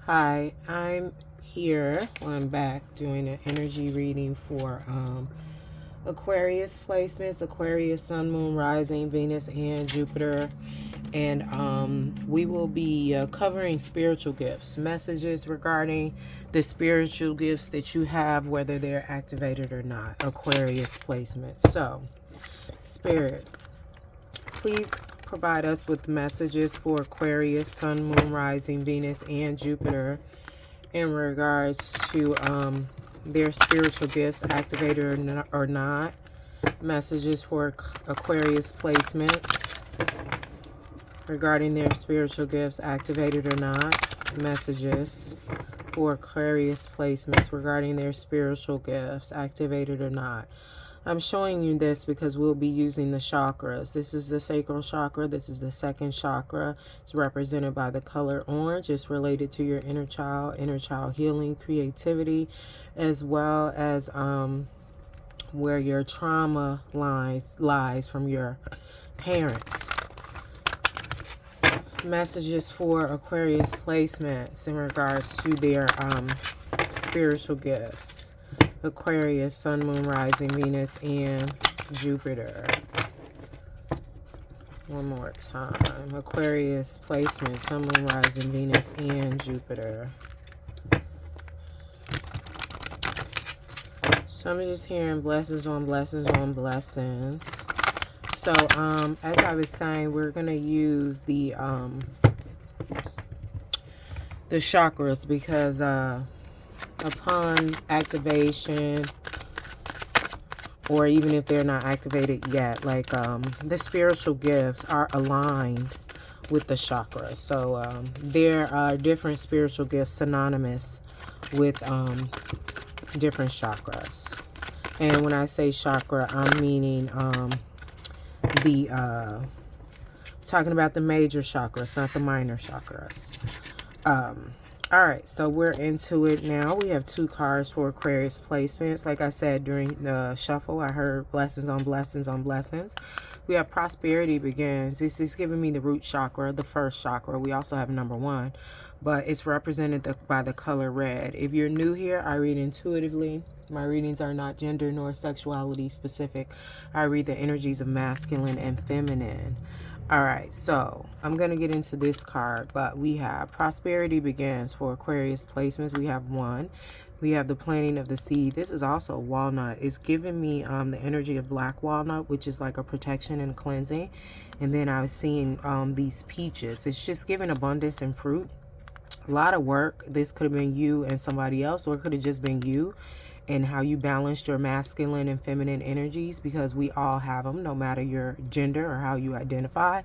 Hi, I'm here. I'm back doing an energy reading for Aquarius placements, Aquarius, Sun, Moon, Rising, Venus, and Jupiter. And we will be covering spiritual gifts, messages regarding the spiritual gifts that you have, whether they're activated or not. Aquarius placements. So, Spirit, please provide us with messages for Aquarius, Sun, Moon, Rising, Venus, and Jupiter in regards to their spiritual gifts, activated or not. Messages for Aquarius placements regarding their spiritual gifts, activated or not. Messages for Aquarius placements regarding their spiritual gifts, activated or not. I'm showing you this because we'll be using the chakras. This is the sacral chakra. This is the second chakra. It's represented by the color orange. It's related to your inner child healing, creativity, as well as where your trauma lies from your parents. Messages for Aquarius placements in regards to their spiritual gifts. Aquarius, Sun, Moon, Rising, Venus, and Jupiter. One more time. Aquarius placement, Sun, Moon, Rising, Venus, and Jupiter. So I'm just hearing blessings on blessings on blessings. So as I was saying, we're gonna use the chakras because upon activation, or even if they're not activated yet, like the spiritual gifts are aligned with the chakras. So there are different spiritual gifts synonymous with different chakras. And when I say chakra, I'm meaning talking about the major chakras, not the minor chakras. All right, so we're into it now. We have 2 cards for Aquarius placements. Like I said, during the shuffle, I heard blessings on blessings on blessings. We have prosperity begins. This is giving me the root chakra, the first chakra. We also have number 1, but it's represented by the color red. If you're new here, I read intuitively. My readings are not gender nor sexuality specific. I read the energies of masculine and feminine. All right, so I'm going to get into this card, but we have prosperity begins for Aquarius placements. We have 1. We have the planting of the seed. This is also walnut. It's giving me the energy of black walnut, which is like a protection and cleansing. And then I was seeing these peaches. It's just giving abundance and fruit. A lot of work. This could have been you and somebody else, or it could have just been you and how you balanced your masculine and feminine energies, because we all have them, no matter your gender or how you identify.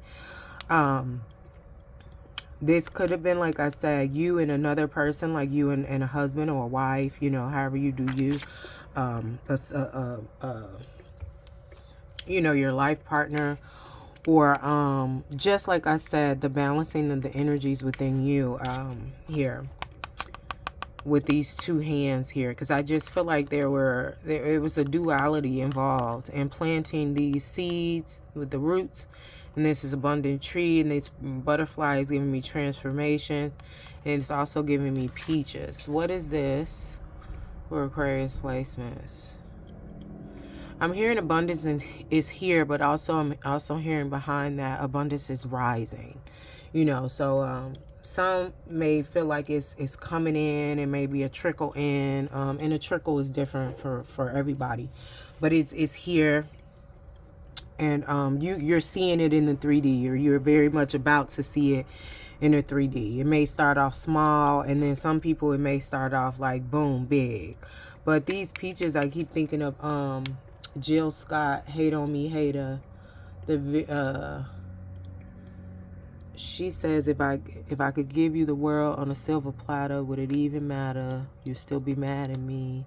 This could have been, like I said, you and another person, like you and a husband or a wife, you know, however you do you. You know, your life partner, or just like I said, the balancing of the energies within you here with these 2 hands here, because I just feel like it was a duality involved in planting these seeds with the roots. And this is abundant tree, and this butterfly is giving me transformation, and it's also giving me peaches. What is this for Aquarius placements? I'm hearing abundance is here, but also I'm also hearing behind that abundance is rising. You know, so some may feel like it's coming in, and maybe a trickle in, and a trickle is different for everybody, but it's here. And you're seeing it in the 3D, or you're very much about to see it in the 3D. It may start off small, and then some people, it may start off like boom, big. But these peaches, I keep thinking of Jill Scott, Hate on Me Hater. She says, if I could give you the world on a silver platter, would it even matter? You'd still be mad at me.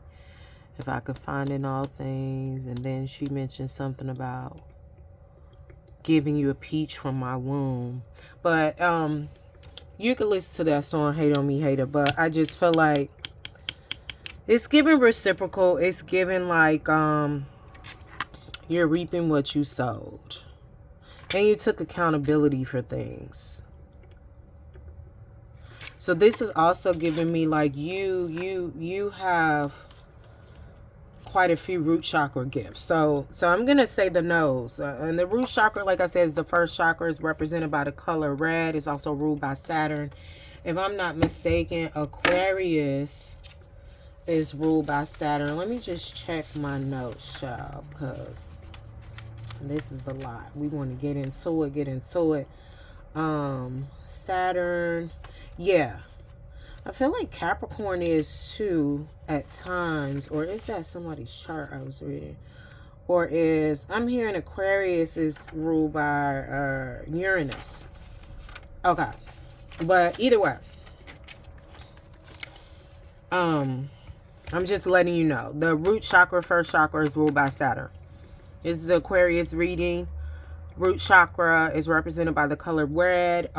If I could find in all things. And then she mentioned something about giving you a peach from my womb. But you could listen to that song, Hate on Me Hater. But I just feel like it's giving reciprocal. It's giving like you're reaping what you sowed. And you took accountability for things. So this is also giving me like you have quite a few root chakra gifts. So I'm gonna say the nose, and the root chakra, like I said, is the first chakra, is represented by the color red. It's also ruled by Saturn. If I'm not mistaken, Aquarius is ruled by Saturn. Let me just check my notes, y'all, because this is a lot. We want to get into it. Saturn, yeah. I feel like Capricorn is too at times, or is that somebody's chart I was reading? Or is, I'm hearing Aquarius is ruled by Uranus. Okay. But either way, I'm just letting you know. The root chakra, first chakra, is ruled by Saturn. This is the Aquarius reading. Root chakra is represented by the color red.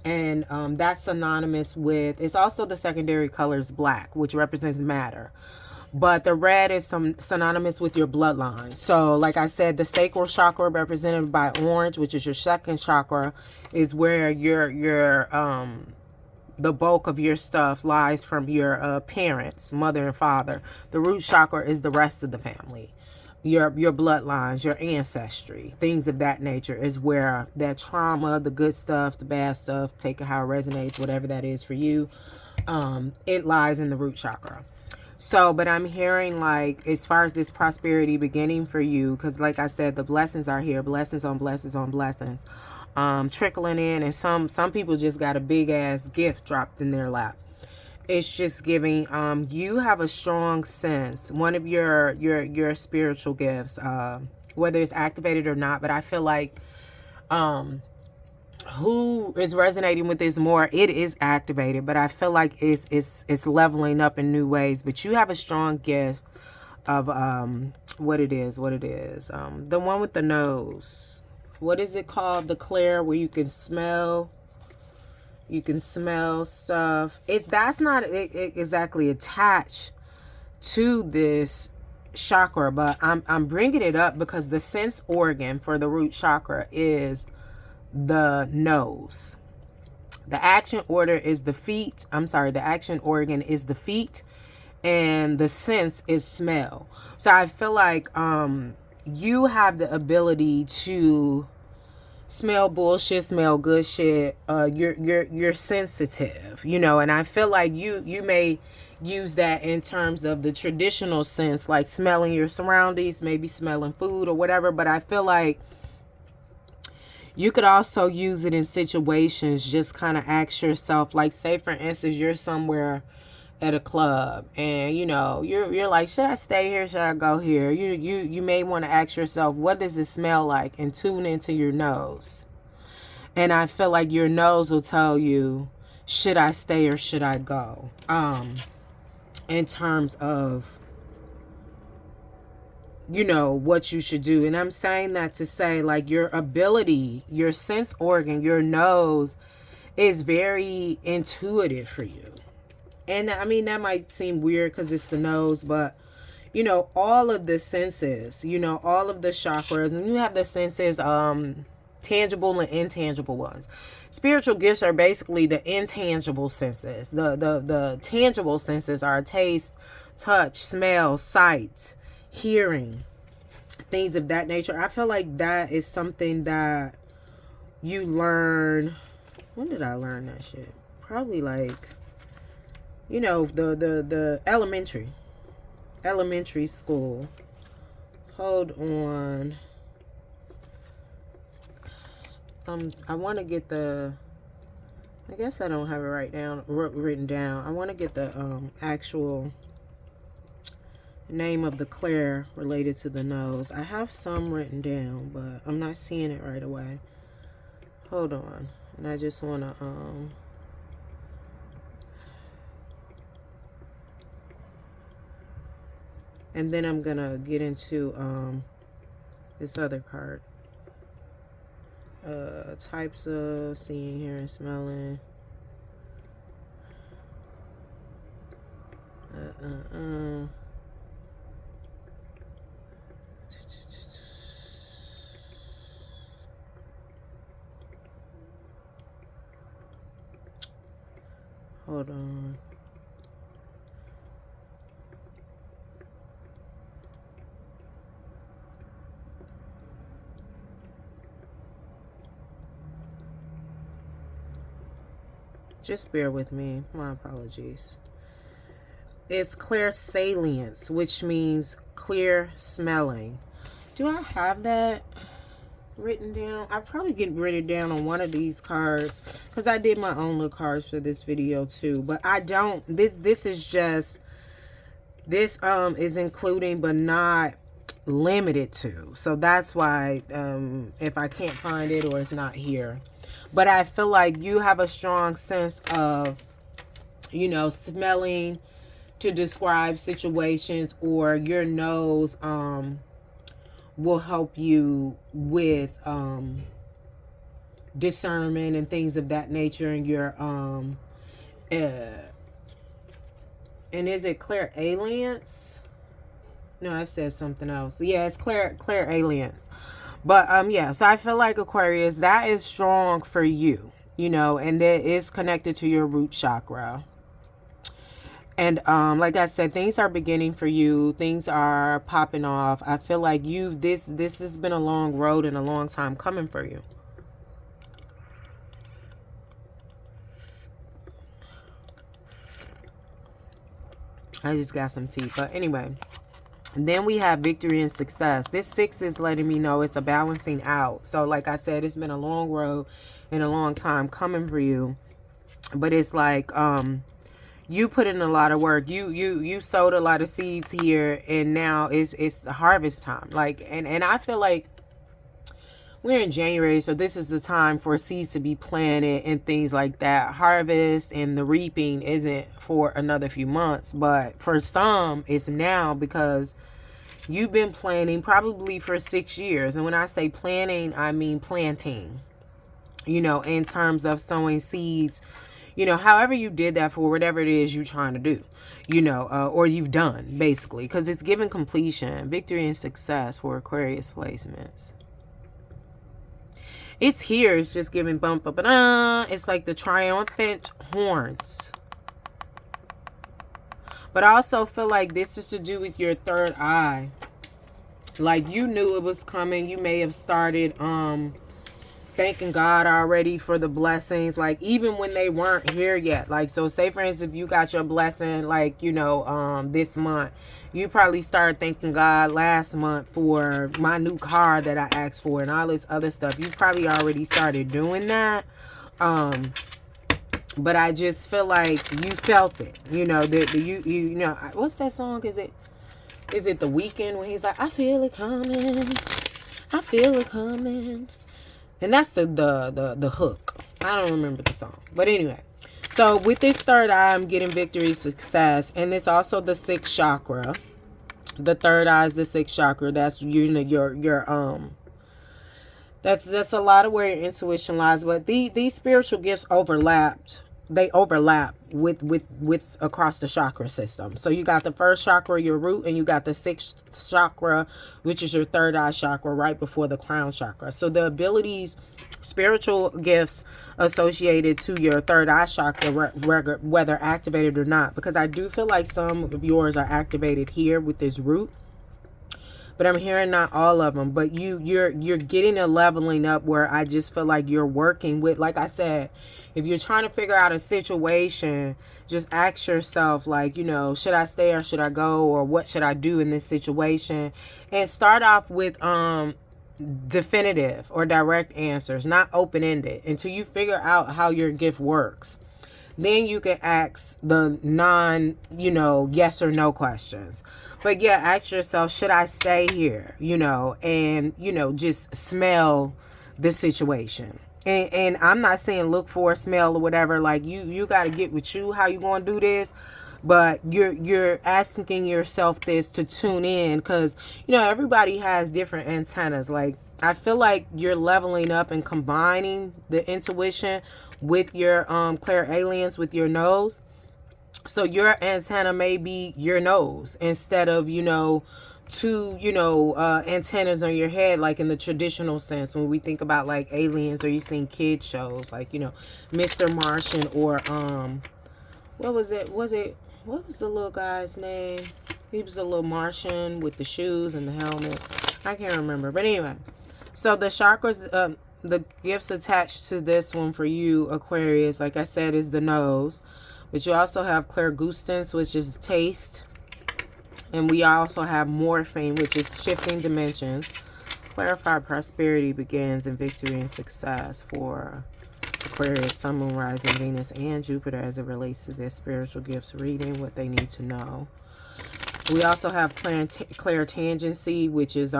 That's synonymous with, it's also the secondary color is black, which represents matter. But the red is synonymous with your bloodline. So like I said, the sacral chakra, represented by orange, which is your second chakra, is where your the bulk of your stuff lies from your parents, mother and father. The root chakra is the rest of the family. Your bloodlines, your ancestry, things of that nature, is where that trauma, the good stuff, the bad stuff, take it how it resonates, whatever that is for you, it lies in the root chakra. So, but I'm hearing like, as far as this prosperity beginning for you, because like I said, the blessings are here, blessings on blessings on blessings, trickling in, and some people just got a big ass gift dropped in their lap. It's just giving, you have a strong sense, one of your spiritual gifts, whether it's activated or not, but I feel like who is resonating with this more, it is activated, but I feel like it's leveling up in new ways. But you have a strong gift of what it is, the one with the nose, what is it called, the clair, where you can smell stuff. That's not exactly attached to this chakra, but I'm bringing it up because the sense organ for the root chakra is the nose. The action order is the feet. The action organ is the feet, and the sense is smell. So I feel like you have the ability to smell bullshit, smell good shit. You're sensitive, and I feel like you may use that in terms of the traditional sense, like smelling your surroundings, maybe smelling food or whatever. But I feel like you could also use it in situations, just kind of ask yourself, like, say for instance, you're somewhere at a club and you're like, should I stay here, should I go here? You may want to ask yourself, what does it smell like, and tune into your nose. And I feel like your nose will tell you, should I stay or should I go, in terms of what you should do. And I'm saying that to say, like, your ability, your sense organ, your nose is very intuitive for you. And I mean, that might seem weird because it's the nose, but all of the senses, all of the chakras, and you have the senses, tangible and intangible ones. Spiritual gifts are basically the intangible senses. The tangible senses are taste, touch, smell, sight, hearing, things of that nature. I feel like that is something that you learn. When did I learn that shit? Probably like, the elementary school. Hold on. I want to get I guess I don't have it written down. I want to get the actual name of the clair related to the nose. I have some written down, but I'm not seeing it right away. Hold on. And I just want to and then I'm gonna get into this other card. Types of seeing, hearing, smelling. Hold on. Just bear with me. My apologies. It's clear salience, which means clear smelling. Do I have that written down? I probably get written down on one of these cards because I did my own little cards for this video too. But I don't. This is just, this is including but not limited to. So that's why if I can't find it or it's not here. But I feel like you have a strong sense of, you know, smelling to describe situations, or your nose will help you with discernment and things of that nature. And your and is it clairalience? No, I said something else. Yeah, it's clairalience. But yeah, so I feel like Aquarius, that is strong for you, you know, and that is connected to your root chakra. And like I said, things are beginning for you. Things are popping off. I feel like this has been a long road and a long time coming for you. I just got some tea. But anyway, then we have victory and success. This 6 is letting me know it's a balancing out. So like I said, it's been a long road and a long time coming for you. But it's like you put in a lot of work. You sowed a lot of seeds here, and now it's the harvest time. Like, and I feel like we're in January, so this is the time for seeds to be planted and things like that. Harvest and the reaping isn't for another few months, but for some it's now, because you've been planting probably for 6 years. And when I say planting, I mean planting, you know, in terms of sowing seeds, you know, however you did that for whatever it is you're trying to do, you know, or you've done, basically, because it's given completion, victory and success for Aquarius placements. It's here. It's just giving bump up and it's like the triumphant horns. But I also feel like this is to do with your third eye. Like, you knew it was coming. You may have started thanking God already for the blessings, like even when they weren't here yet. Like, so say for instance, if you got your blessing, like, you know, this month, you probably started thanking God last month for my new car that I asked for and all this other stuff. You probably already started doing that. But I just feel like you felt it, you know, you know, what's that song? Is it The Weeknd when he's like, I feel it coming, I feel it coming? And that's the hook. I don't remember the song. But anyway. So with this third eye, I'm getting victory, success. And it's also the 6th chakra. The third eye is the 6th chakra. That's, you know, your that's a lot of where your intuition lies. But these spiritual gifts overlapped. They overlap with across the chakra system. So you got the first chakra, your root, and you got the 6th chakra, which is your third eye chakra, right before the crown chakra. So the abilities, spiritual gifts associated to your third eye chakra, whether activated or not, because I do feel like some of yours are activated here with this root. But I'm hearing not all of them. But you're getting a leveling up where I just feel like you're working with, like I said, if you're trying to figure out a situation, just ask yourself, like, you know, should I stay or should I go, or what should I do in this situation? And start off with definitive or direct answers, not open-ended, until you figure out how your gift works. Then you can ask the non, you know, yes or no questions. But yeah, ask yourself, should I stay here? You know, and, you know, just smell the situation. And I'm not saying look for a smell or whatever. Like, you got to get with you how you going to do this. But you're asking yourself this to tune in, because, you know, everybody has different antennas. Like, I feel like you're leveling up and combining the intuition with your clairalience with your nose. So your antenna may be your nose instead of, you know, two, you know, antennas on your head, like in the traditional sense when we think about like aliens, or you seen kids shows like, you know, Mr. Martian or what was it? What was the little guy's name? He was a little Martian with the shoes and the helmet. I can't remember. But anyway, so the chakras, the gifts attached to this one for you, Aquarius, like I said, is the nose. But you also have clairgustance, which is taste. And we also have morphine, which is shifting dimensions. Clarified prosperity begins in victory and success for Aquarius, Sun, Moon, Rising, Venus, and Jupiter as it relates to their spiritual gifts reading, what they need to know. We also have clairtangency, which is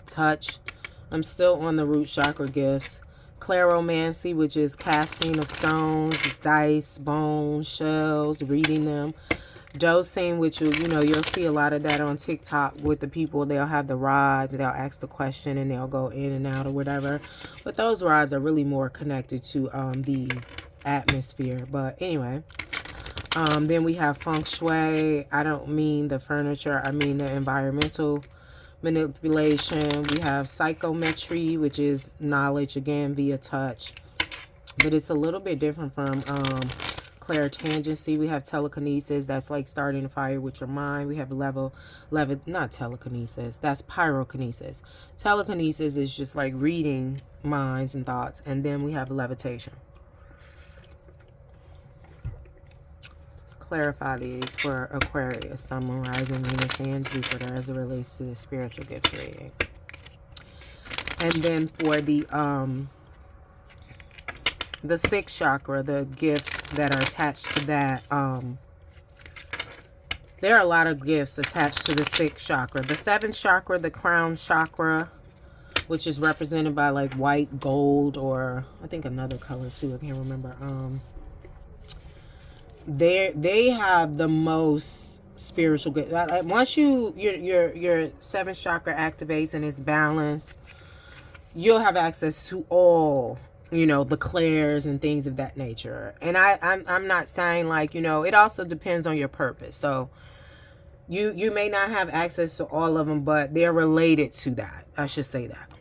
touch. I'm still on the root chakra gifts. Clairomancy, which is casting of stones, dice, bones, shells, reading them. Dosing, which you'll see a lot of that on TikTok with the people. They'll have the rods, they'll ask the question, and they'll go in and out or whatever. But those rods are really more connected to the atmosphere. But anyway, then we have feng shui. I don't mean the furniture, I mean the environmental manipulation. We have psychometry, which is knowledge, again, via touch. But it's a little bit different from clairtangency. We have telekinesis. That's like starting a fire with your mind. We have not telekinesis. That's pyrokinesis. Telekinesis is just like reading minds and thoughts. And then we have levitation. Clarify these for Aquarius, Sun, Moon, Rising, Venus, and Jupiter as it relates to the spiritual gifts reading. And then for the sixth chakra, the gifts that are attached to that, there are a lot of gifts attached to the sixth chakra. The seventh chakra, the crown chakra, which is represented by like white, gold, or I think another color too, I can't remember. They have the most spiritual gift. Like once your seventh chakra activates and is balanced, you'll have access to all, the clairs and things of that nature. And I'm not saying like, it also depends on your purpose. So you may not have access to all of them, but they're related to that. I should say that.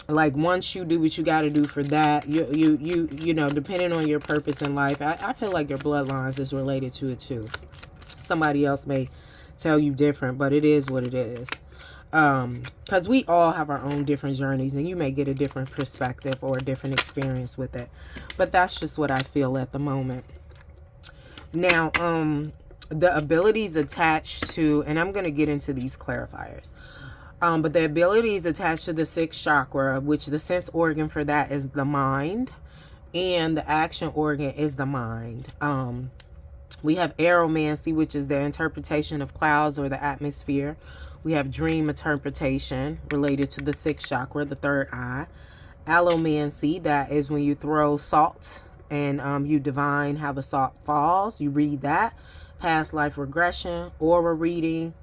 Like once you do what you got to do for that, you know, depending on your purpose in life, I feel like your bloodlines is related to it too. Somebody else may tell you different, but it is what it is. Because we all have our own different journeys, and you may get a different perspective or a different experience with it. But that's just what I feel at the moment. Now, the abilities attached to, and I'm going to get into these clarifiers. But the abilities attached to the sixth chakra, which the sense organ for that is the mind, and the action organ is the mind. We have aeromancy, which is the interpretation of clouds or the atmosphere. We have dream interpretation related to the sixth chakra, the third eye. Allomancy, that is when you throw salt and you divine how the salt falls. You read that. Past life regression, aura reading.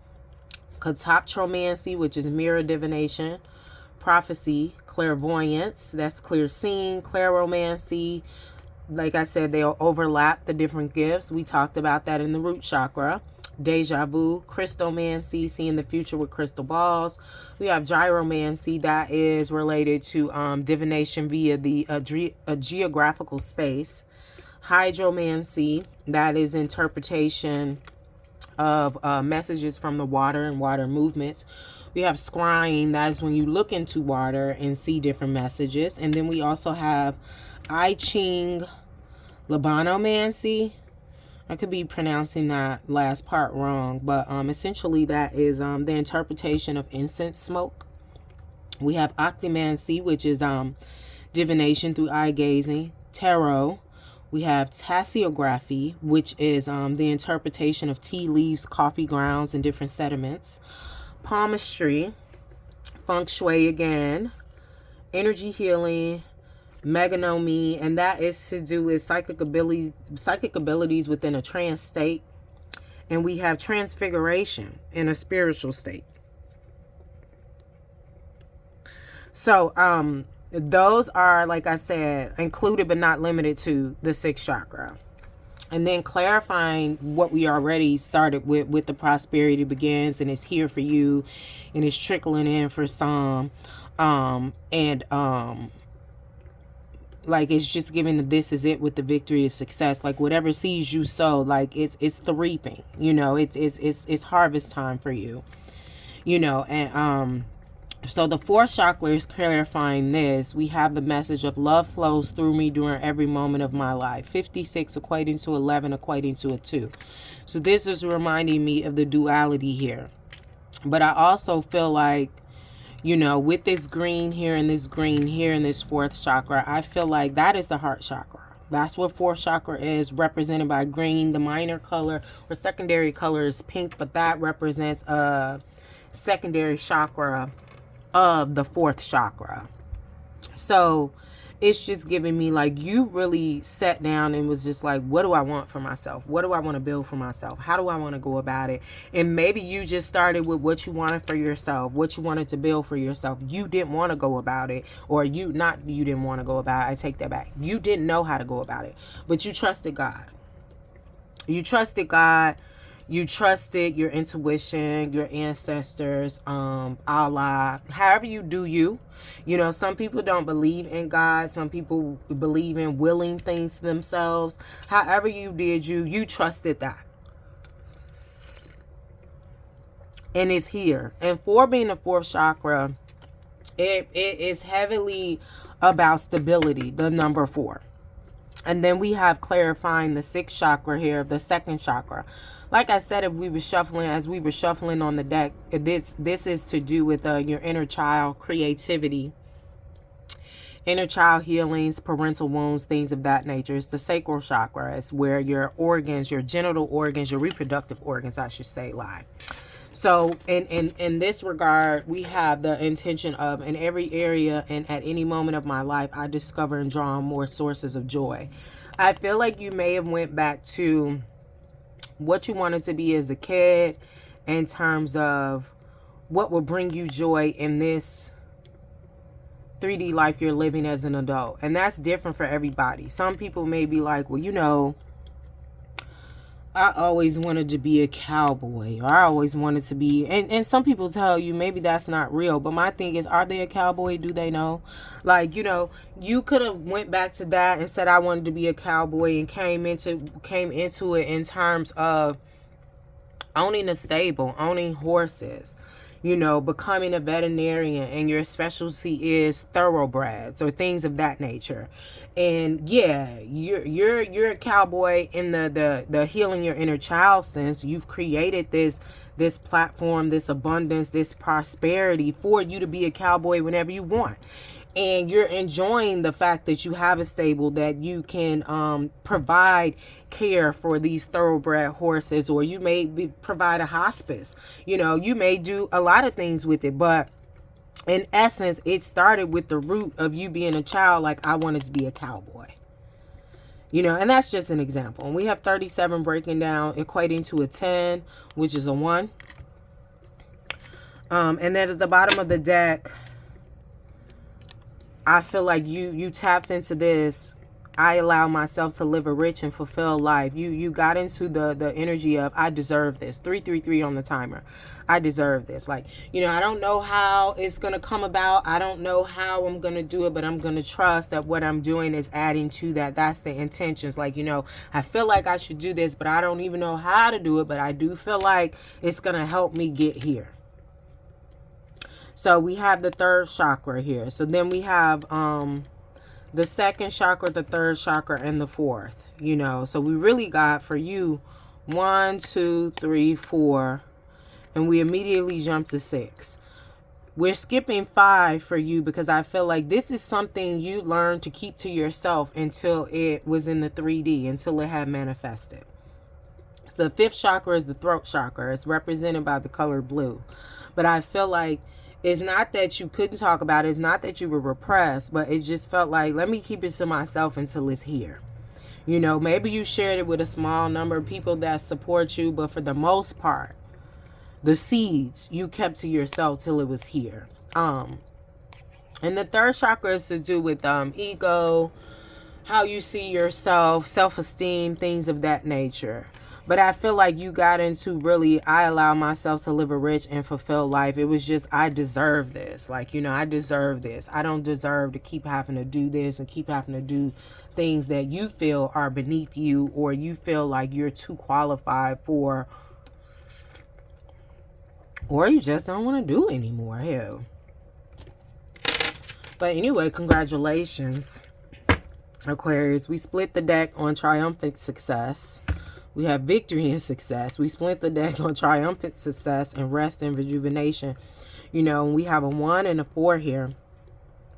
Catoptromancy, which is mirror divination. Prophecy, clairvoyance, that's clear seeing. Clairomancy, like I said, they'll overlap the different gifts. We talked about that in the root chakra. Deja vu, crystalmancy, seeing the future with crystal balls. We have gyromancy, that is related to divination via a geographical space. Hydromancy, that is interpretation of messages from the water and water movements. We have scrying, that is when you look into water and see different messages. And then we also have I Ching Labanomancy. I could be pronouncing that last part wrong, but essentially that is the interpretation of incense smoke. We have Octomancy, which is divination through eye gazing. Tarot. We have tasseography, which is the interpretation of tea leaves, coffee grounds, and different sediments. Palmistry, feng shui again, energy healing, meganomy, and that is to do with psychic abilities within a trance state. And we have transfiguration in a spiritual state. So, those are, like I said, included but not limited to the sixth chakra. And then clarifying what we already started with the prosperity begins, and it's here for you, and it's trickling in for some. like it's just giving the this is it with the victory is success. Like whatever seeds you sow, like it's the reaping, you know, it's harvest time for you, you know. And so the fourth chakra is clarifying this. We have the message of love flows through me during every moment of my life. 56 equating to 11 equating to a 2. So this is reminding me of the duality here. But I also feel like, you know, with this green here and this green here and this fourth chakra, I feel like that is the heart chakra. That's what fourth chakra is, represented by green. The minor color or secondary color is pink, but that represents a secondary chakra of the fourth chakra. So it's just giving me like, you really sat down and was just like, what do I want for myself? What do I want to build for myself? How do I want to go about it? And maybe you just started with what you wanted for yourself, what you wanted to build for yourself. You didn't want to go about it, or you didn't want to go about it. I take that back. You didn't know how to go about it, but you trusted God. You trusted God. You trusted your intuition, your ancestors, Allah, however you do you. You know, some people don't believe in God. Some people believe in willing things to themselves. However you did you trusted that. And it's here. And for being the fourth chakra, it is heavily about stability, the number 4. And then we have clarifying the sixth chakra here, the second chakra. Like I said, as we were shuffling on the deck, this is to do with your inner child, creativity, inner child healings, parental wounds, things of that nature. It's the sacral chakra. It's where your organs, your genital organs, your reproductive organs, I should say, lie. So in this regard, we have the intention of, in every area and at any moment of my life, I discover and draw on more sources of joy. I feel like you may have went back to what you wanted to be as a kid in terms of what will bring you joy in this 3D life you're living as an adult. And that's different for everybody. Some people may be like, well, you know, I always wanted to be a cowboy, or I always wanted to be, and some people tell you maybe that's not real, but my thing is, are they a cowboy? Do they know? Like, you know, you could have went back to that and said I wanted to be a cowboy and came into it in terms of owning a stable, owning horses, you know, becoming a veterinarian, and your specialty is thoroughbreds or things of that nature. And yeah, you're a cowboy in the healing your inner child sense. You've created this platform, this abundance, this prosperity for you to be a cowboy whenever you want. And you're enjoying the fact that you have a stable, that you can provide care for these thoroughbred horses, or you may provide a hospice. You know, you may do a lot of things with it, but in essence, it started with the root of you being a child, like, I wanted to be a cowboy. You know, and that's just an example. And we have 37 breaking down, equating to a 10, which is a 1. And then at the bottom of the deck, I feel like you tapped into this. I allow myself to live a rich and fulfilled life. You got into the energy of, I deserve this. 333 on the timer. I deserve this. Like, you know, I don't know how it's going to come about. I don't know how I'm going to do it, but I'm going to trust that what I'm doing is adding to that. That's the intentions. Like, you know, I feel like I should do this, but I don't even know how to do it. But I do feel like it's going to help me get here. So we have the third chakra here. So then we have the second chakra, the third chakra, and the fourth. You know, so we really got for you 1, 2, 3, 4. And we immediately jump to 6. We're skipping 5 for you because I feel like this is something you learned to keep to yourself until it was in the 3D, until it had manifested. So the fifth chakra is the throat chakra. It's represented by the color blue. But I feel like it's not that you couldn't talk about it. It's not that you were repressed, but it just felt like, let me keep it to myself until it's here. You know, maybe you shared it with a small number of people that support you, but for the most part, the seeds you kept to yourself till it was here. And the third chakra is to do with ego, how you see yourself, self-esteem, things of that nature. But I feel like you got into really, I allow myself to live a rich and fulfilled life. It was just, I deserve this. Like, you know, I deserve this. I don't deserve to keep having to do this and keep having to do things that you feel are beneath you, or you feel like you're too qualified for, or you just don't want to do anymore. Hell. But anyway, congratulations, Aquarius. We split the deck on triumphant success. We have victory and success. We split the deck on triumphant success and rest and rejuvenation. You know, we have a 1 and a 4 here.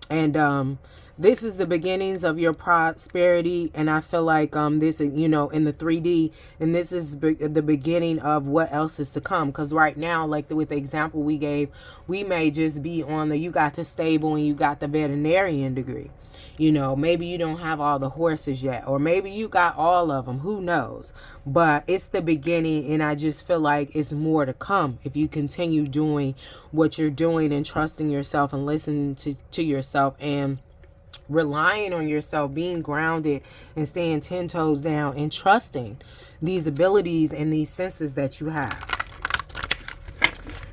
And this is the beginnings of your prosperity. And I feel like this, you know, in the 3D, and this is the beginning of what else is to come. Because right now, like with the example we gave, we may just be on the, you got the stable and you got the veterinarian degree. You know, maybe you don't have all the horses yet, or maybe you got all of them. Who knows? But it's the beginning, and I just feel like it's more to come if you continue doing what you're doing and trusting yourself and listening to yourself and relying on yourself, being grounded and staying 10 toes down and trusting these abilities and these senses that you have.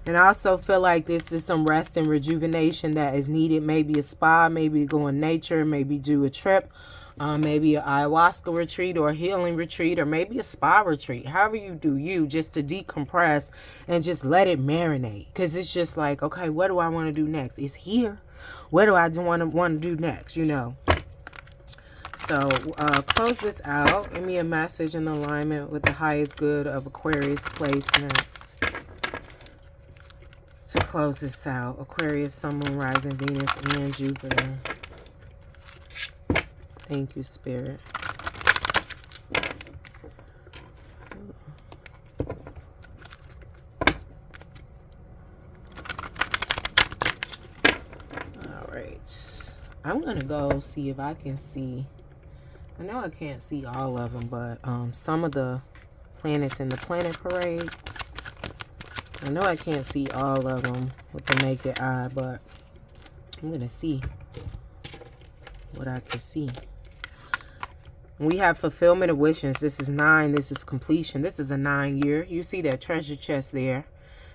And I also feel like this is some rest and rejuvenation that is needed. Maybe a spa, maybe go in nature, maybe do a trip, maybe an ayahuasca retreat or a healing retreat, or maybe a spa retreat. However you do you, just to decompress and just let it marinate. Because it's just like, okay, what do I want to do next? It's here. What do I want to do next, you know? So close this out. Give me a message in alignment with the highest good of Aquarius placements. To close this out, Aquarius, Sun, Moon, Rising, Venus, and Jupiter. Thank you, Spirit. All right. I'm going to go see if I can see. I know I can't see all of them, but some of the planets in the planet parade. I know I can't see all of them with the naked eye, but I'm going to see what I can see. We have fulfillment of wishes. This is 9. This is completion. This is a 9 year. You see that treasure chest there.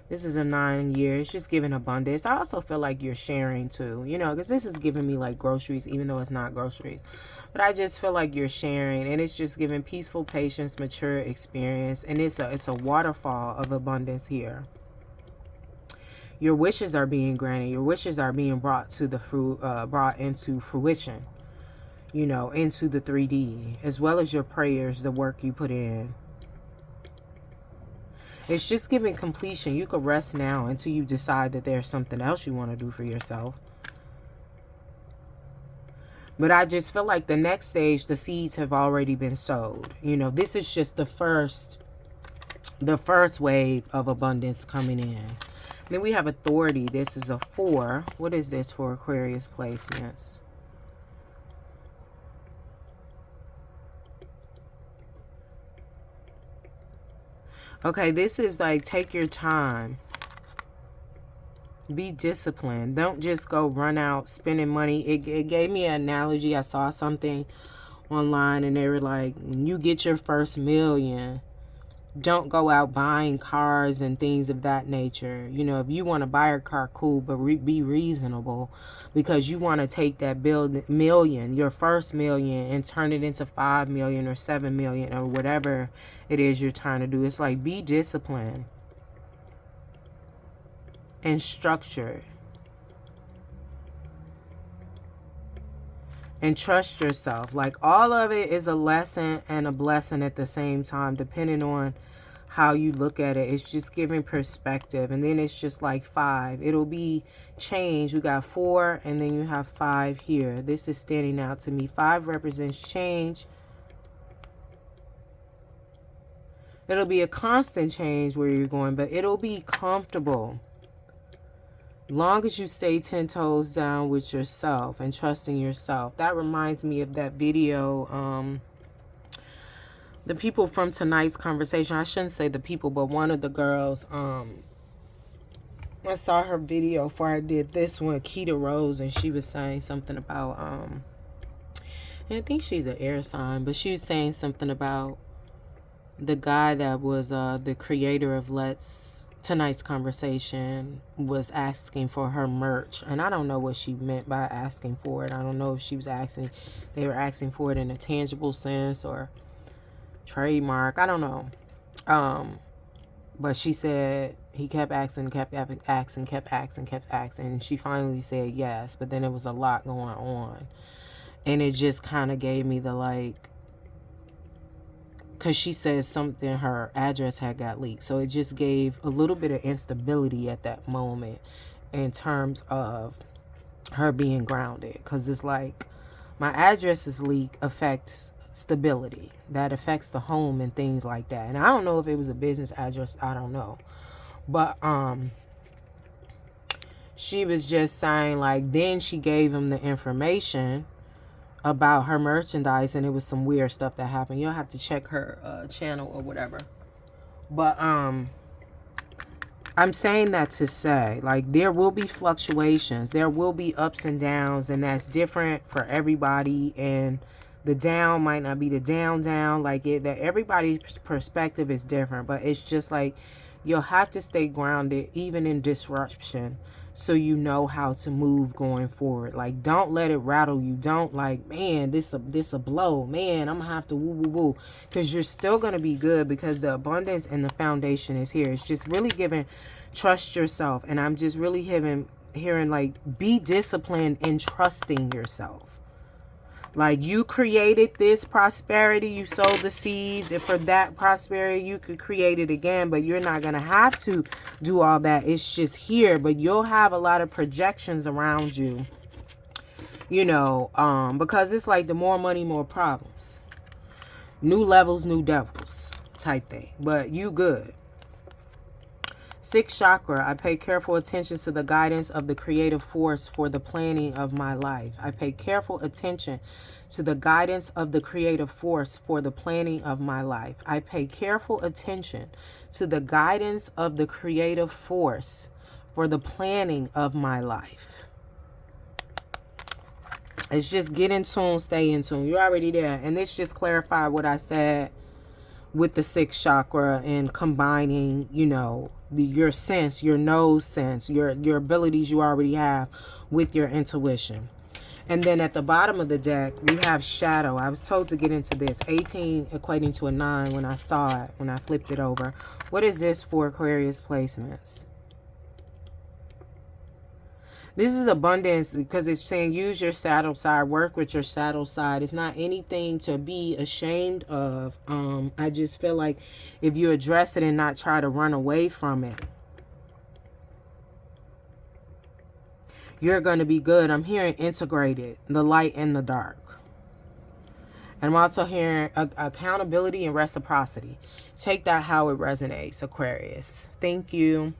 This is a 9 year. It's just giving abundance. I also feel like you're sharing too, you know, because this is giving me like groceries, even though it's not groceries. But I just feel like you're sharing, and it's just giving peaceful patience, mature experience. And it's a waterfall of abundance here. Your wishes are being granted. Your wishes are being brought to the brought into fruition, you know, into the 3D, as well as your prayers, the work you put in. It's just giving completion. You could rest now until you decide that there's something else you want to do for yourself. But I just feel like the next stage, the seeds have already been sowed. You know, this is just the first wave of abundance coming in. Then we have authority. This is a 4. What is this for Aquarius placements? Okay, this is like, take your time. Be disciplined. Don't just go run out spending money. It gave me an analogy. I saw something online and they were like, when you get your first million, don't go out buying cars and things of that nature. You know, if you want to buy a car, cool, but be reasonable, because you want to take that million, your first million, and turn it into 5 million or 7 million or whatever it is you're trying to do. It's like, be disciplined and structured and trust yourself. Like, all of it is a lesson and a blessing at the same time, depending on how you look at it. It's just giving perspective. And then it's just like 5. It'll be change. You got 4 and then you have 5 here. This is standing out to me. 5 represents change. It'll be a constant change where you're going, but it'll be comfortable. Long as you stay 10 toes down with yourself and trusting yourself. That reminds me of that video, the people from tonight's conversation. I shouldn't say the people, but one of the girls, I saw her video before I did this one, Keita Rose, and she was saying something about, and I think she's an air sign, but she was saying something about the guy that was the creator of tonight's conversation was asking for her merch, and I don't know what she meant by asking for it. I don't know if they were asking for it in a tangible sense or trademark. I don't know. But she said he kept asking, and she finally said yes. But then it was a lot going on, and it just kind of gave me the like. Because she said something, her address had got leaked. So it just gave a little bit of instability at that moment in terms of her being grounded. Because it's like, my address's leak affects stability. That affects the home and things like that. And I don't know if it was a business address. I don't know. But she was just saying, like, then she gave him the information about her merchandise, and it was some weird stuff that happened. You'll have to check her channel or whatever. But I'm saying that to say, like, there will be fluctuations, there will be ups and downs, and that's different for everybody. And the down might not be the down like it, that everybody's perspective is different. But it's just like, you'll have to stay grounded even in disruption, so you know how to move going forward. Like, don't let it rattle you. Don't like, man, this a blow, man, I'm gonna have to woo woo woo, because you're still gonna be good, because the abundance and the foundation is here. It's just really giving, trust yourself. And I'm just really hearing like, be disciplined in trusting yourself. Like, you created this prosperity, you sowed the seeds, and for that prosperity you could create it again. But you're not going to have to do all that. It's just here. But you'll have a lot of projections around you, you know, because it's like, the more money, more problems. New levels, new devils type thing. But you good. Sixth chakra, I pay careful attention to the guidance of the creative force for the planning of my life. I pay careful attention to the guidance of the creative force for the planning of my life. I pay careful attention to the guidance of the creative force for the planning of my life. It's just get in tune, stay in tune. You're already there. And this just clarified what I said with the sixth chakra and combining, you know, your sense, your nose sense, your abilities you already have with your intuition. And then at the bottom of the deck, we have shadow. I was told to get into this. 18 equating to a 9 when I saw it, when I flipped it over. What is this for Aquarius placements? This is abundance, because it's saying use your shadow side, work with your shadow side. It's not anything to be ashamed of. I just feel like if you address it and not try to run away from it, you're going to be good. I'm hearing integrated, the light and the dark. And I'm also hearing accountability and reciprocity. Take that how it resonates, Aquarius. Thank you.